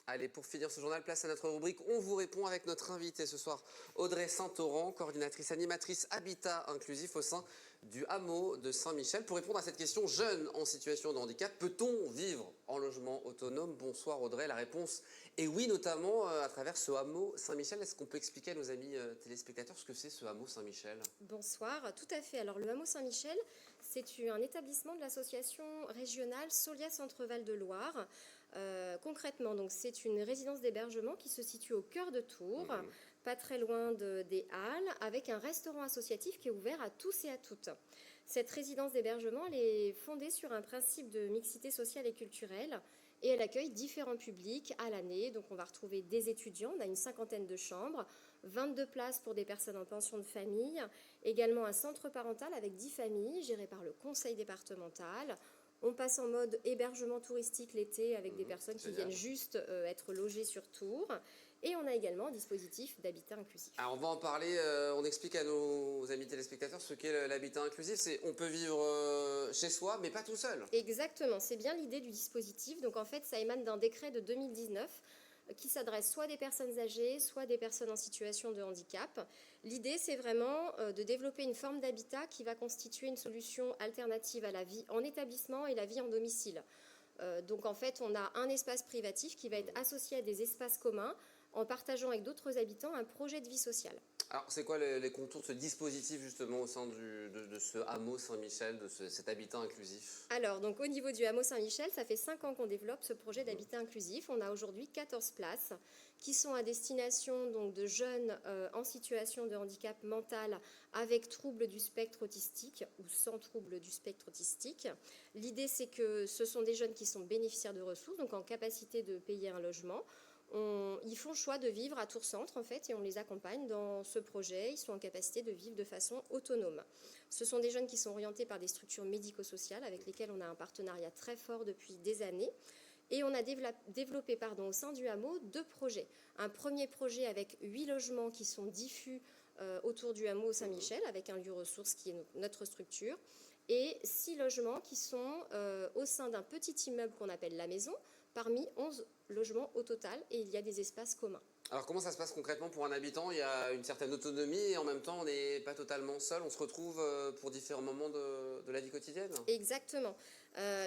Allez, pour finir ce journal, place à notre rubrique On vous répond avec notre invitée ce soir, Audrey Saint-Auran, coordinatrice animatrice Habitat Inclusif au sein du hameau de Saint-Michel. Pour répondre à cette question, jeunes en situation de handicap, peut-on vivre en logement autonome? Bonsoir Audrey, la réponse est oui, notamment à travers ce hameau Saint-Michel. Est-ce qu'on peut expliquer à nos amis téléspectateurs ce que c'est ce hameau Saint-Michel? Bonsoir, tout à fait. Alors le hameau Saint-Michel, c'est un établissement de l'association régionale Solia Centre-Val de Loire. Concrètement, donc c'est une résidence d'hébergement qui se situe au cœur de Tours, pas très loin des Halles, avec un restaurant associatif qui est ouvert à tous et à toutes. Cette résidence d'hébergement, elle est fondée sur un principe de mixité sociale et culturelle et elle accueille différents publics à l'année. Donc on va retrouver des étudiants, on a une 50aine de chambres, 22 places pour des personnes en pension de famille, également un centre parental avec 10 familles gérées par le conseil départemental. On passe en mode hébergement touristique l'été avec des personnes qui viennent juste être logées sur Tours. Et on a également un dispositif d'habitat inclusif. Alors on va en parler, on explique à nos amis téléspectateurs ce qu'est l'habitat inclusif. C'est on peut vivre chez soi, mais pas tout seul. Exactement, c'est bien l'idée du dispositif. Donc en fait, ça émane d'un décret de 2019 qui s'adresse soit à des personnes âgées, soit à des personnes en situation de handicap. L'idée, c'est vraiment de développer une forme d'habitat qui va constituer une solution alternative à la vie en établissement et la vie en domicile. Donc en fait, on a un espace privatif qui va être associé à des espaces communs en partageant avec d'autres habitants un projet de vie sociale. Alors, c'est quoi les contours de ce dispositif justement au sein de ce hameau Saint-Michel, de cet habitat inclusif? Alors, donc au niveau du hameau Saint-Michel, ça fait 5 ans qu'on développe ce projet d'habitat inclusif. On a aujourd'hui 14 places qui sont à destination donc, de jeunes en situation de handicap mental avec troubles du spectre autistique ou sans troubles du spectre autistique. L'idée, c'est que ce sont des jeunes qui sont bénéficiaires de ressources, donc en capacité de payer un logement. Ils font le choix de vivre à Tours-Centre en fait et on les accompagne dans ce projet. Ils sont en capacité de vivre de façon autonome. Ce sont des jeunes qui sont orientés par des structures médico-sociales avec lesquelles on a un partenariat très fort depuis des années. Et on a développé au sein du hameau 2 projets. Un premier projet avec 8 logements qui sont diffus autour du hameau Saint-Michel avec un lieu ressource qui est notre structure et 6 logements qui sont au sein d'un petit immeuble qu'on appelle la maison parmi 11 logements au total et il y a des espaces communs. Alors comment ça se passe concrètement pour un habitant? Il y a une certaine autonomie et en même temps on n'est pas totalement seul, on se retrouve pour différents moments de la vie quotidienne? Exactement.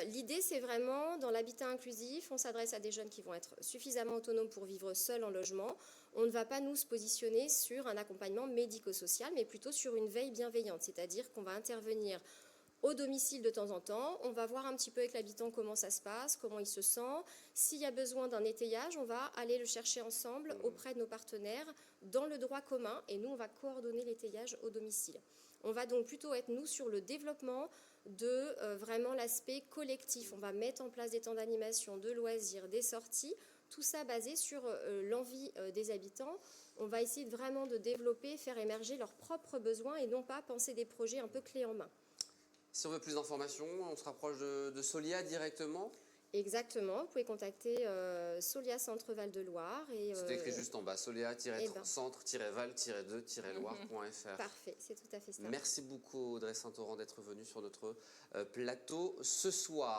L'idée c'est vraiment dans l'habitat inclusif, on s'adresse à des jeunes qui vont être suffisamment autonomes pour vivre seuls en logement. On ne va pas nous se positionner sur un accompagnement médico-social mais plutôt sur une veille bienveillante, c'est-à-dire qu'on va intervenir au domicile de temps en temps, on va voir un petit peu avec l'habitant comment ça se passe, comment il se sent. S'il y a besoin d'un étayage, on va aller le chercher ensemble auprès de nos partenaires dans le droit commun et nous, on va coordonner l'étayage au domicile. On va donc plutôt être, nous, sur le développement de vraiment l'aspect collectif. On va mettre en place des temps d'animation, de loisirs, des sorties, tout ça basé sur l'envie des habitants. On va essayer vraiment de développer, faire émerger leurs propres besoins et non pas penser des projets un peu clés en main. Si on veut plus d'informations, on se rapproche de Solia directement? Exactement, vous pouvez contacter Solia Centre-Val de Loire. C'est écrit juste en bas, solia-centre-val-2-loire.fr. Parfait, c'est tout à fait ça. Merci beaucoup Audrey Saint-Auran d'être venue sur notre plateau ce soir.